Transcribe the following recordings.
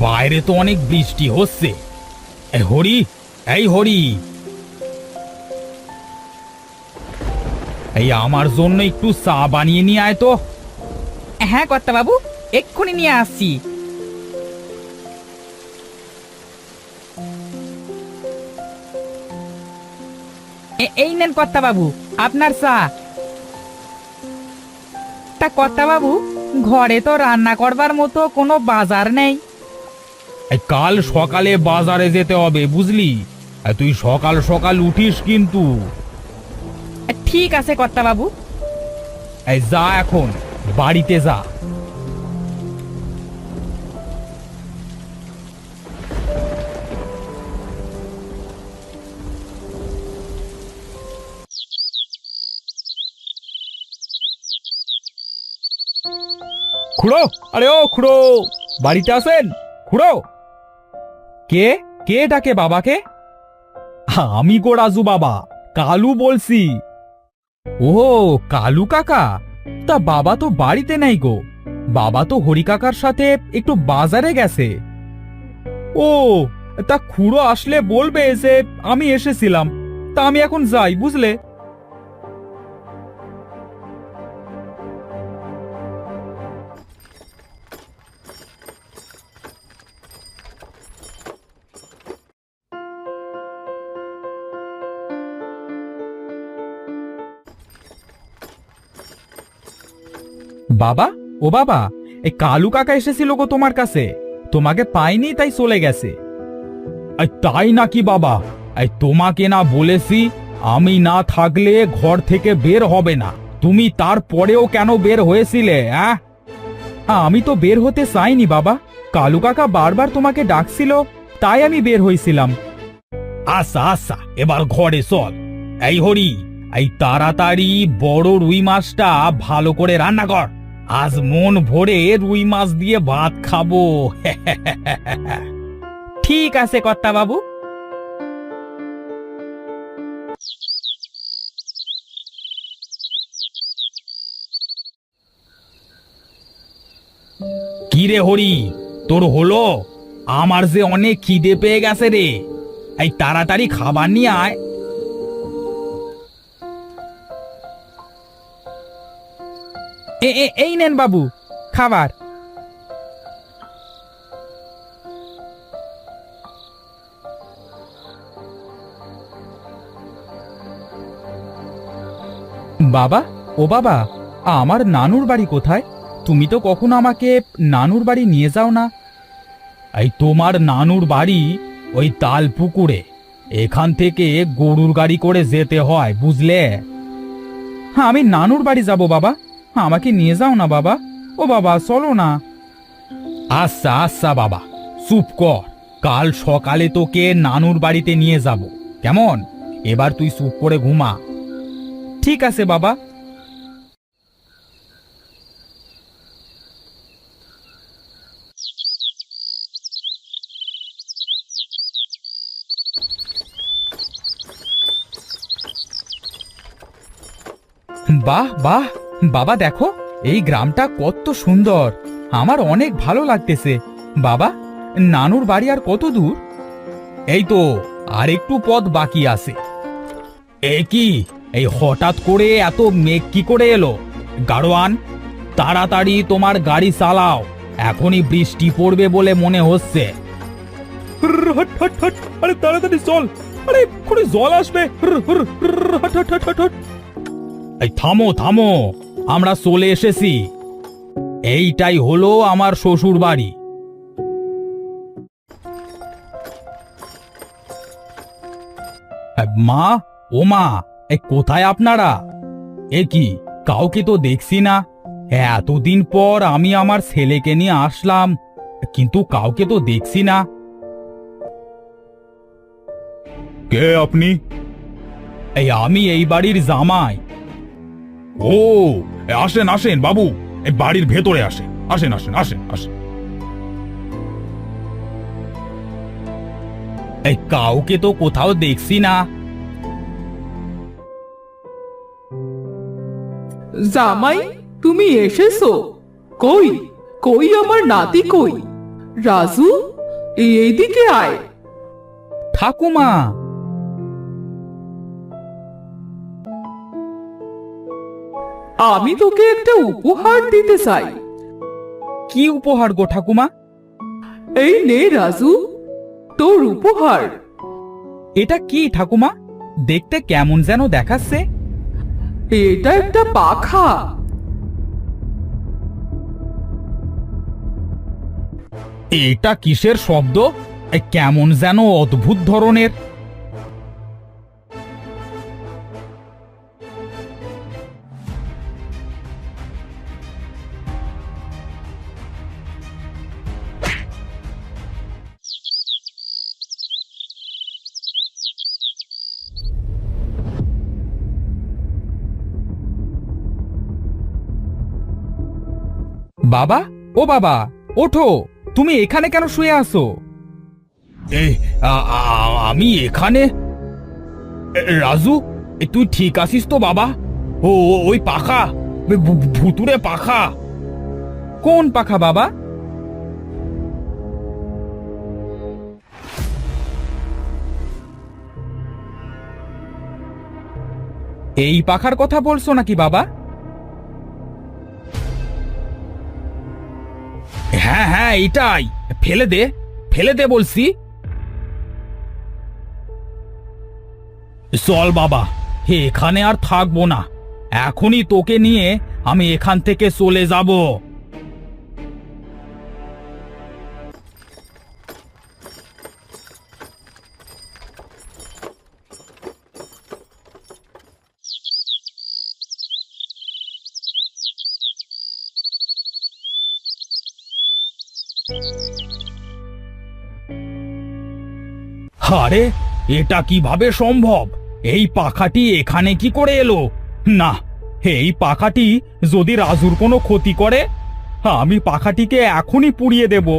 বাইরে তো অনেক বৃষ্টি হচ্ছে। হরি, এই হরি, এই আমার জন্য একটু চা বানিয়ে নিয়ে আয় তো। হ্যাঁ কর্তা বাবু, এক্ষুনি নিয়ে আসছি। এই নেন কর্তা বাবু, আপনার চা। তা কর্তা বাবু, ঘরে তো রান্না করবার মতো কোনো বাজার নেই। কাল সকালে বাজারে যেতে হবে বুঝলি। তুই সকাল সকাল উঠিস কিন্তু। ঠিক আছে কর্তা বাবু। যা এখন বাড়িতে যা। খুড়ো, আরে ও খুড়ো, বাড়িতে আছেন? খুড়ো, কে কে ডাকে বাবাকে? আমি গো রাজু বাবা, কালু বলছি। ও, কালু কাকা, তা বাবা তো বাড়িতে নেই গো। বাবা তো হরি কাকার সাথে একটু বাজারে গেছে। ও, তা খুড়ো আসলে বলবে যে আমি এসেছিলাম। তা আমি এখন যাই বুঝলে। বাবা, ও বাবা, এই কালু কাকা এসেছিল গো তোমার কাছে। তোমাকে পাইনি তাই চলে গেছে। তাই নাকি বাবা? তোমাকে না বলেছি আমি না থাকলে ঘর থেকে বের হবে না? তুমি তারপরেও কেন বের হয়েছিলে? আমি তো বের হতে চাইনি বাবা। কালু কাকা বারবার তোমাকে ডাকছিল, তাই আমি বের হয়েছিলাম। আচ্ছা আচ্ছা, এবার ঘরে চল। এই হরি, এই তাড়াতাড়ি বড় রুই মাছটা ভালো করে রান্না কর। আজ মন ভরে রুই মাছ দিয়ে ভাত খাবো। ঠিক আছে কর্তা বাবু। কি রে হরি, তোর হলো? আমার যে অনেক খিদে পেয়ে গেছে রে। এই তাড়াতাড়ি খাবার নিয়ে আয়। এই নেন বাবু, খাবার। বাবা, ও বাবা, আমার নানুর বাড়ি কোথায়? তুমি তো কখনো আমাকে নানুর বাড়ি নিয়ে যাও না। এই তোমার নানুর বাড়ি ওই তাল পুকুরে। এখান থেকে গরুর গাড়ি করে যেতে হয় বুঝলে। হ্যাঁ, আমি নানুর বাড়ি যাব বাবা, আমাকে নিয়ে যাও না বাবা। ও বাবা, চলো না। আচ্ছা আচ্ছা বাবা, চুপ কর। কাল সকালে তোকে নানুর বাড়িতে নিয়ে যাব, কেমন? এবার তুই চুপ করে ঘুমা। ঠিক আছে বাবা। বাহ বাহ, বাবা দেখো, এই গ্রামটা কত সুন্দর। আমার অনেক ভালো লাগতেছে। বাবা, নানুর বাড়ি আর কত দূর? এই তো আর একটু পথ বাকি আছে। এ কি, এই হঠাৎ করে এত মেঘ কি করে এলো? গাড়োয়ান, তাড়াতাড়ি তোমার গাড়ি চালাও, এখনই বৃষ্টি পড়বে বলে মনে হচ্ছে। হট হট হট, আরে তাড়াতাড়ি চল, আরে এক্ষুনি জল আসবে। Hot hot hot hot. এই থামো থামো, আমরা চলে এসেছি। এইটাই হলো আমার শ্বশুর বাড়ি। মা, ও মা, কোথায় আপনারা? এ কি, কাউকে তো দেখছি না। এতদিন পর আমি আমার ছেলেকে নিয়ে আসলাম, কিন্তু কাউকে তো দেখছি না। কে আপনি? আমি এই বাড়ির জামাই। ও, আসেন আসেন বাবু, এই বাড়ির ভেতরে আসেন, আসেন আসেন আসেন আসেন। এই কাউকে তো কোথাও দেখছি না। জামাই, তুমি এসেছো? কই কই আমার নাতি কই? রাজু, এইদিকে আয়। ঠাকুমা, আমি তোকে একটা উপহার দিতে চাই। কি উপহার গো ঠাকুমা? এই নে রাজু, তোর উপহার। এটা কি ঠাকুমা? দেখতে কেমন যেন দেখাচ্ছে। এটা একটা পাখা। এটা কিসের শব্দ? কেমন যেন অদ্ভুত ধরনের। বাবা, ও বাবা, ওঠো। তুমি এখানে কেন শুয়ে আছো? আমি এখানে? রাজু, তুই ঠিক আছিস তো বাবা? ওই পাখা, ভুতুরে পাখা। কোন পাখা বাবা? এই পাখার কথা বলছো নাকি বাবা? হ্যাঁ হ্যাঁ, এটাই। ফেলে দে, ফেলে দে বলছি। চল বাবা, এখানে আর থাকবো না। এখনই তোকে নিয়ে আমি এখান থেকে চলে যাব। আরে, এটা কিভাবে সম্ভব? এই পাখাটি এখানে কি করে এলো? না, এই পাখাটি যদি রাজুর কোনো ক্ষতি করে, আমি পাখাটিকে এখনই পুড়িয়ে দেব।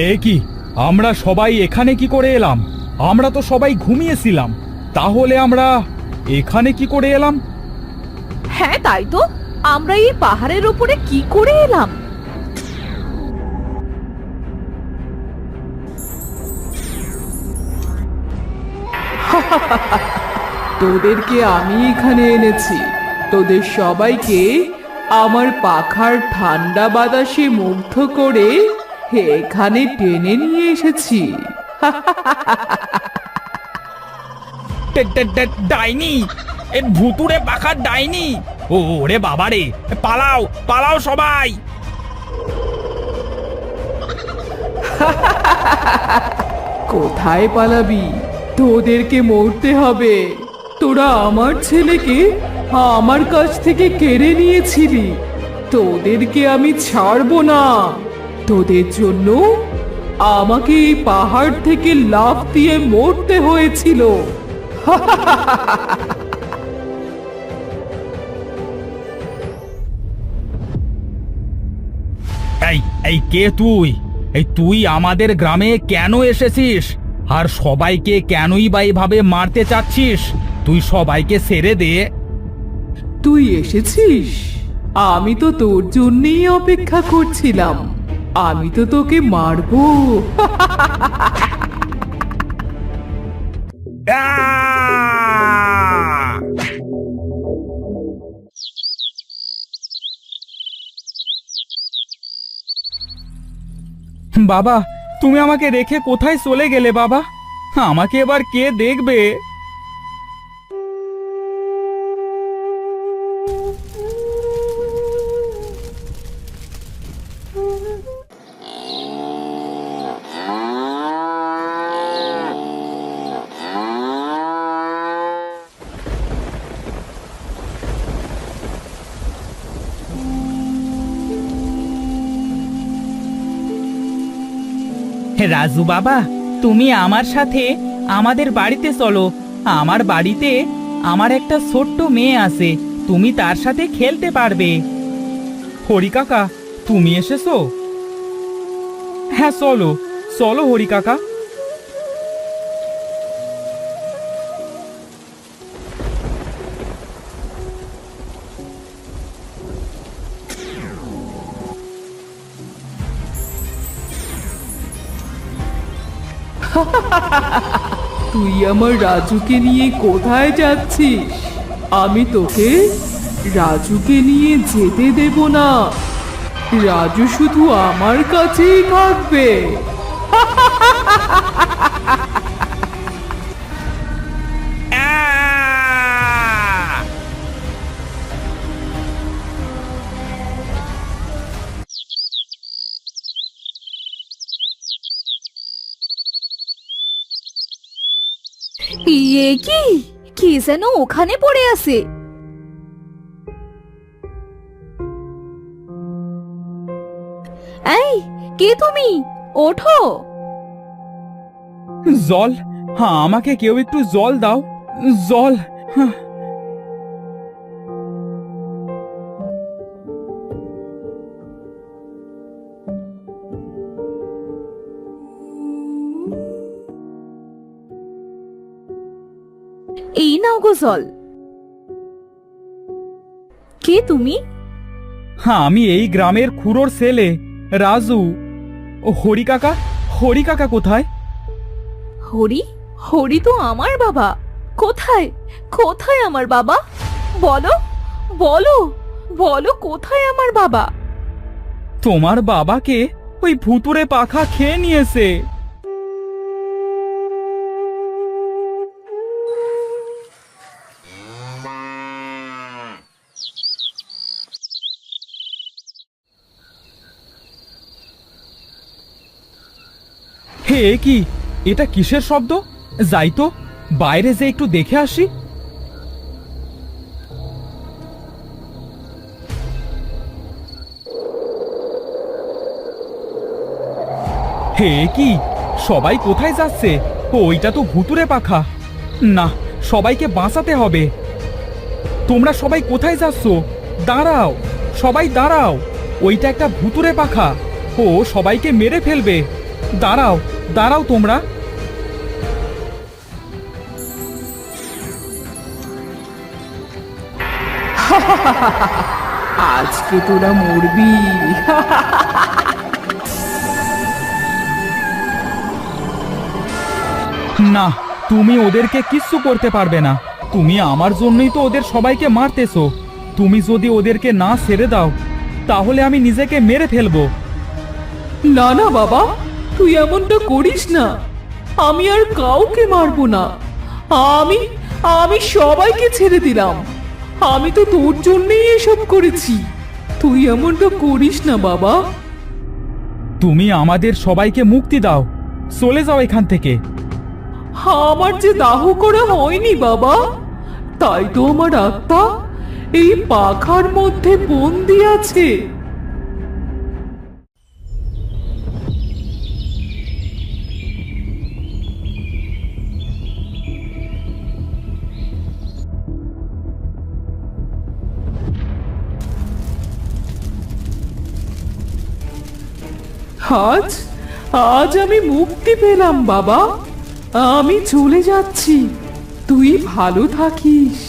এ কি, আমরা সবাই এখানে কি করে এলাম? আমরা তো সবাই ঘুমিয়েছিলাম। তাহলে আমরা এখানে কি করে এলাম? হ্যাঁ তাই তো, আমরা এই পাহাড়ের উপরে কি করে এলাম? তোদেরকে আমি এখানে এনেছি। তোদের সবাইকে আমার পাখার ঠান্ডা বাতাসে মুগ্ধ করে এখানে টেনে নিয়ে এসেছি। ডাইনি, এ ভুতুরে পাখার ডাইনি। ওরে বাবারে, পালাও পালাও সবাই। কোথায় পালাবি? তোদেরকে মরতে হবে। তোরা আমার ছেলেকে আমার কাছ থেকে কেড়ে নিয়েছিলি। তোদেরকে আমি ছাড়বো না। তোদের জন্য আমাকে এই পাহাড় থেকে লাফ দিয়ে মরতে হয়েছিল। এই এই কে তুই? তুই আমাদের গ্রামে কেন এসেছিস? আর সবাইকে কেনই বা এভাবে মারতে চাচ্ছিস? তুই সবাইকে ছেড়ে দে। তুই এসেছিস? আমি তো তোর জন্যই অপেক্ষা করছিলাম। আমি তো তোকে মারবো। আহ! বাবা, তুমি আমাকে রেখে কোথায় চলে গেলে বাবা? আমাকে এবার কে দেখবে? রাজু বাবা, তুমি আমার সাথে আমাদের বাড়িতে চলো। আমার বাড়িতে আমার একটা ছোট্ট মেয়ে আছে, তুমি তার সাথে খেলতে পারবে। হরি কাকা, তুমি এসেছো? হ্যাঁ, চলো চলো হরি কাকা। তুই আমার রাজুকে নিয়ে কোথায় যাচ্ছিস? আমি তোকে রাজুকে নিয়ে যেতে দেব না। রাজু শুধু আমার কাছেই থাকবে। ইয়ে কি, কি যেন ওখানে পড়ে আছে। এই, কে তুমি? ওঠো। জল, হ্যাঁ, আমাকে কেউ একটু জল দাও, জল। হ্যাঁ। এই নাও গো জল। কে তুমি? হ্যাঁ, আমি এই গ্রামের খুড়োর ছেলে রাজু। ও হরি কাকা, হরি কাকা কোথায়? হরি? হরি তো আমার বাবা। কোথায়, কোথায় আমার বাবা? বলো, বলো, বলো, কোথায় আমার বাবা? তোমার বাবাকে ওই ভুতুড়ে পাখা খেয়ে নিয়েছে। হে, এ কি? এটা কিসের শব্দ? যাই তো, বাইরে যে একটু দেখে আসি। হে, এ কি? সবাই কোথায় যাচ্ছে? ওইটা তো ভুতুড়ে পাখা। না, সবাইকে বাঁচাতে হবে। তোমরা সবাই কোথায় যাচ্ছ? দাঁড়াও, সবাই দাঁড়াও। ওইটা একটা ভুতুড়ে পাখা, ও সবাইকে মেরে ফেলবে। দাঁড়াও, দাঁড়াও তোমরা। আজকে তোরা মরবি। না, তুমি ওদেরকে কিচ্ছু করতে পারবে না। তুমি আমার জন্যই তো ওদের সবাইকে মারতেছো। তুমি যদি ওদেরকে না ছেড়ে দাও, তাহলে আমি নিজেকে মেরে ফেলবো। না না বাবা, তুই এমনটা করিস না। আমি আর কাউকে মারবো না। আমি আমি সবাইকে ছেড়ে দিলাম। আমি তো তোর জন্যই এসব করেছি। তুই এমনটা করিস না বাবা। তুমি আমাদের সবাইকে মুক্তি দাও, চলে যাও এখান থেকে। আমার যে দাহ করা হয়নি বাবা, তাই তো আমার আত্মা এই পাখার মধ্যে বন্দি আছে। আজ আজ আমি মুক্তি পেলাম বাবা। আমি চলে যাচ্ছি, তুই ভালো থাকিস।